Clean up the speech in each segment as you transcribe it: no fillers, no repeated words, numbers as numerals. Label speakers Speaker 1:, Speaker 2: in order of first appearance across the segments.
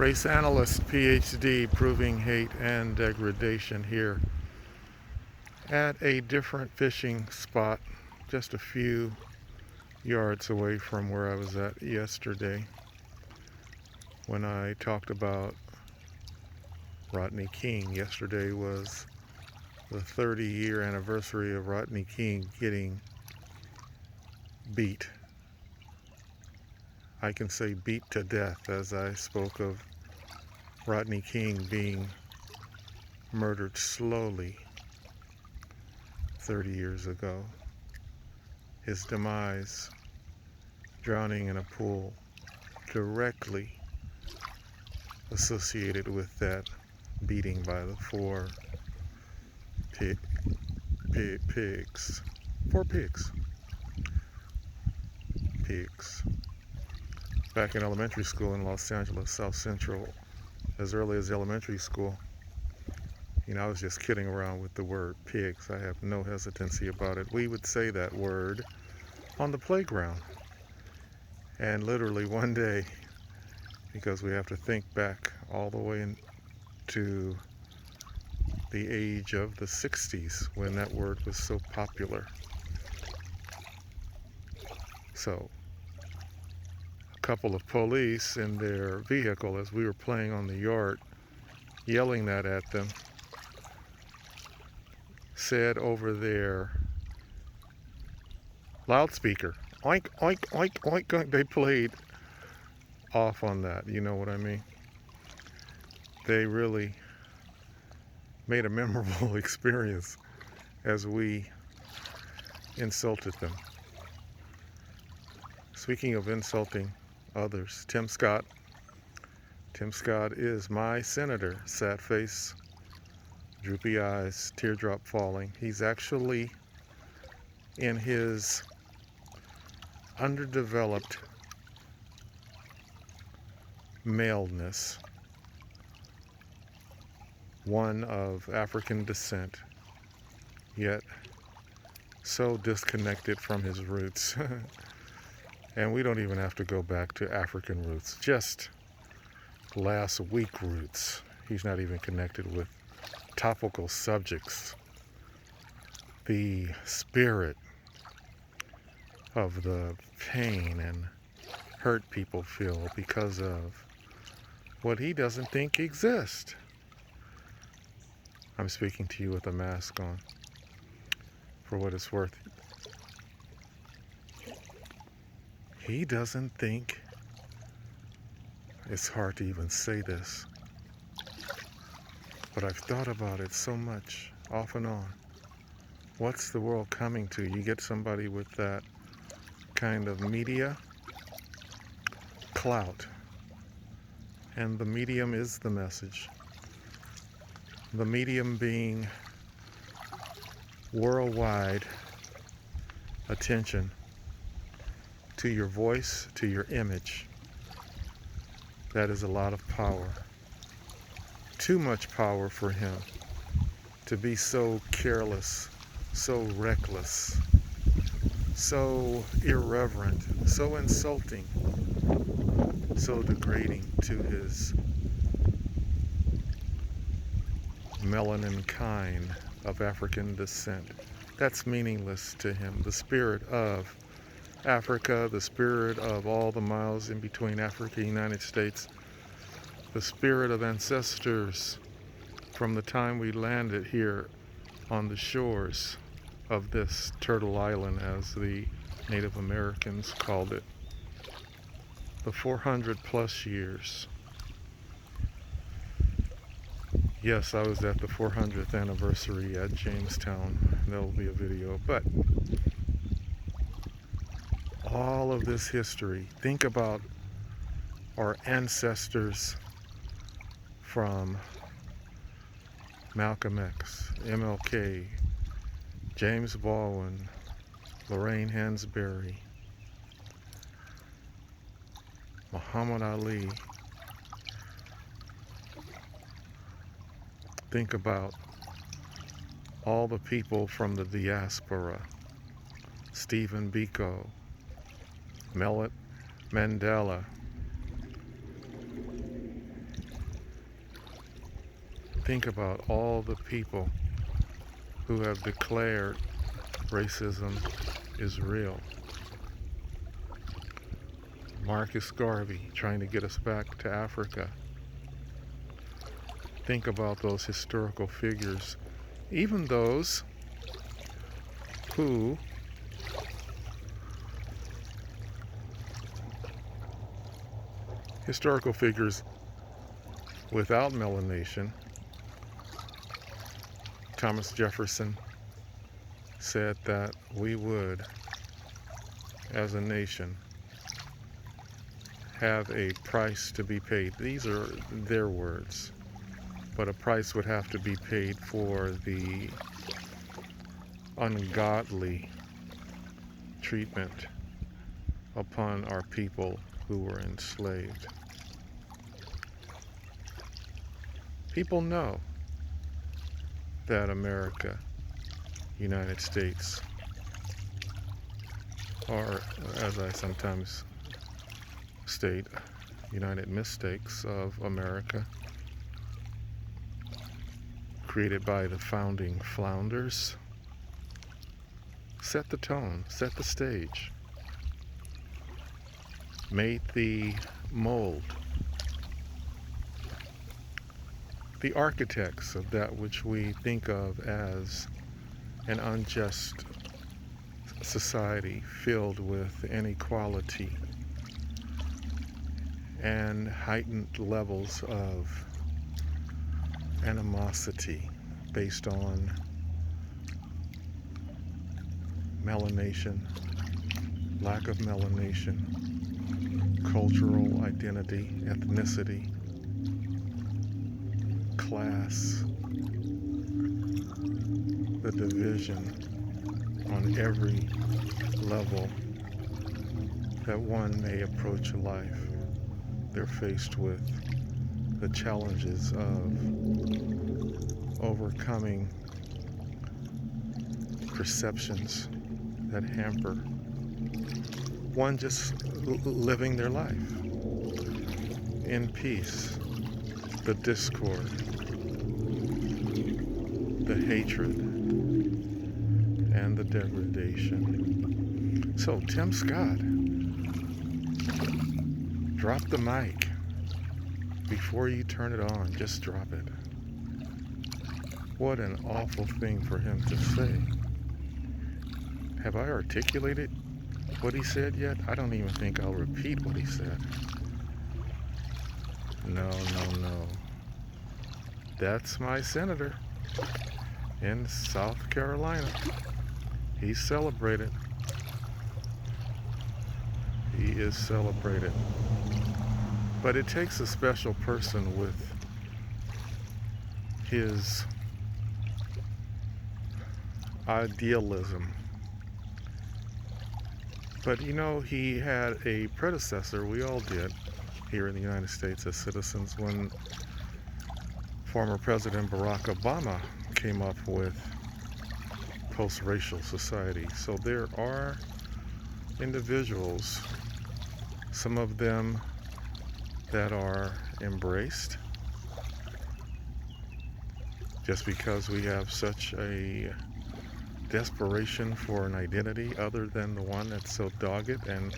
Speaker 1: Race analyst, PhD, proving hate and degradation here at a different fishing spot just a few yards away from where I was at yesterday when I talked about Rodney King. Yesterday was the 30-year anniversary of Rodney King getting beat. I can say beat to death, as I spoke of Rodney King being murdered slowly 30 years ago. His demise, drowning in a pool, directly associated with that beating by the four pigs. Back in elementary school in Los Angeles, South Central, as early as elementary school, I was just kidding around with the word pigs. I have no hesitancy about it. We would say that word on the playground. And literally one day, because we have to think back all the way into the age of the 60s when that word was so popular. So, a couple of police in their vehicle, as we were playing on the yard, yelling that at them, said over their loudspeaker, oink, oink, oink, oink, oink. They played off on that, you know what I mean? They really made a memorable experience as we insulted them. Speaking of insulting others, Tim Scott is my senator. Sad face, droopy eyes, teardrop falling. He's actually in his underdeveloped maleness, one of African descent, yet so disconnected from his roots. And we don't even have to go back to African roots, just last week roots. He's not even connected with topical subjects. The spirit of the pain and hurt people feel because of what he doesn't think exists. I'm speaking to you with a mask on, for what it's worth. He doesn't think, it's hard to even say this, but I've thought about it so much, off and on. What's the world coming to? You get somebody with that kind of media clout, and the medium is the message. The medium being worldwide attention to your voice, to your image. That is a lot of power. Too much power for him to be so careless, so reckless, so irreverent, so insulting, so degrading to his melanin kind of African descent. That's meaningless to him. The spirit of Africa, the spirit of all the miles in between Africa and the United States, the spirit of ancestors from the time we landed here on the shores of this Turtle Island, as the Native Americans called it, the 400 plus years. Yes, I was at the 400th anniversary at Jamestown. There will be a video, but all of this history, think about our ancestors from Malcolm X, MLK, James Baldwin, Lorraine Hansberry, Muhammad Ali. Think about all the people from the diaspora, Stephen Biko, Mandela, Think about all the people who have declared racism is real. Marcus Garvey trying to get us back to Africa. Think about those historical figures, even those who historical figures without melanation. Thomas Jefferson said that we would, as a nation, have a price to be paid. These are their words, but a price would have to be paid for the ungodly treatment upon our people who were enslaved. People know that America, United States, or as I sometimes state, United Mistakes of America, created by the founding flounders, set the tone, set the stage, made the mold, the architects of that which we think of as an unjust society filled with inequality and heightened levels of animosity based on melanation, lack of melanation, cultural identity, ethnicity, class, the division on every level that one may approach life. They're faced with the challenges of overcoming perceptions that hamper one just living their life in peace. The discord, the hatred, and the degradation. So, Tim Scott, drop the mic before you turn it on. Just drop it. What an awful thing for him to say. Have I articulated what he said yet? I don't even think I'll repeat what he said. No. That's my senator in South Carolina. He's celebrated. He is celebrated. But it takes a special person with his idealism. But you know, he had a predecessor, we all did, here in the United States as citizens, when former President Barack Obama came up with post-racial society. So there are individuals, some of them that are embraced just because we have such a desperation for an identity other than the one that's so dogged, and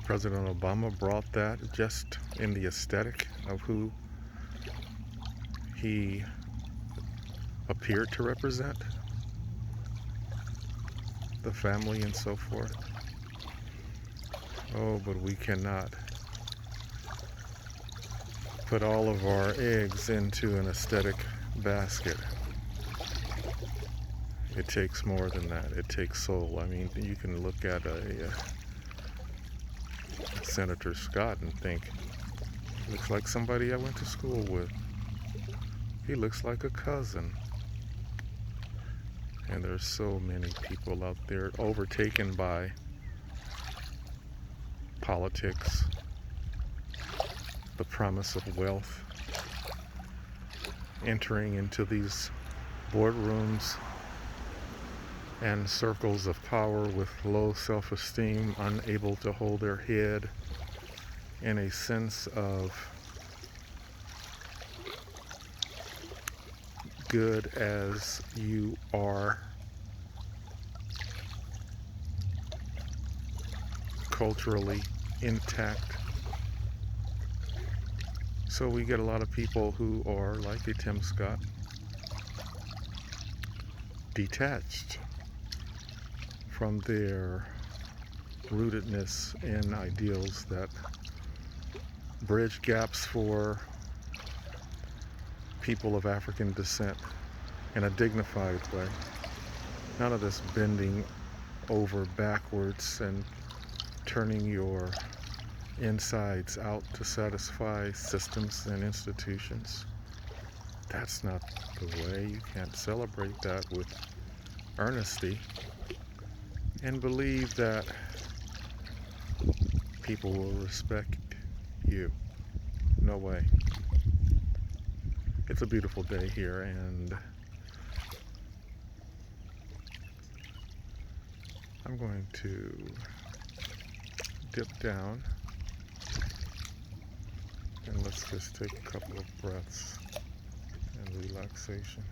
Speaker 1: President Obama brought that just in the aesthetic of who he appeared to represent, the family and so forth. Oh, but we cannot put all of our eggs into an aesthetic basket. It takes more than that. It takes soul. I mean, you can look at a Senator Scott and think, looks like somebody I went to school with. He looks like a cousin. And there's so many people out there overtaken by politics, the promise of wealth, entering into these boardrooms and circles of power with low self-esteem, unable to hold their head in a sense of good as you are culturally intact. So we get a lot of people who are like a Tim Scott, detached from their rootedness in ideals that bridge gaps for people of African descent in a dignified way. None of this bending over backwards and turning your insides out to satisfy systems and institutions. That's not the way. You can't celebrate that with earnesty and believe that people will respect you. No way. It's a beautiful day here, and I'm going to dip down and let's just take a couple of breaths and relaxation.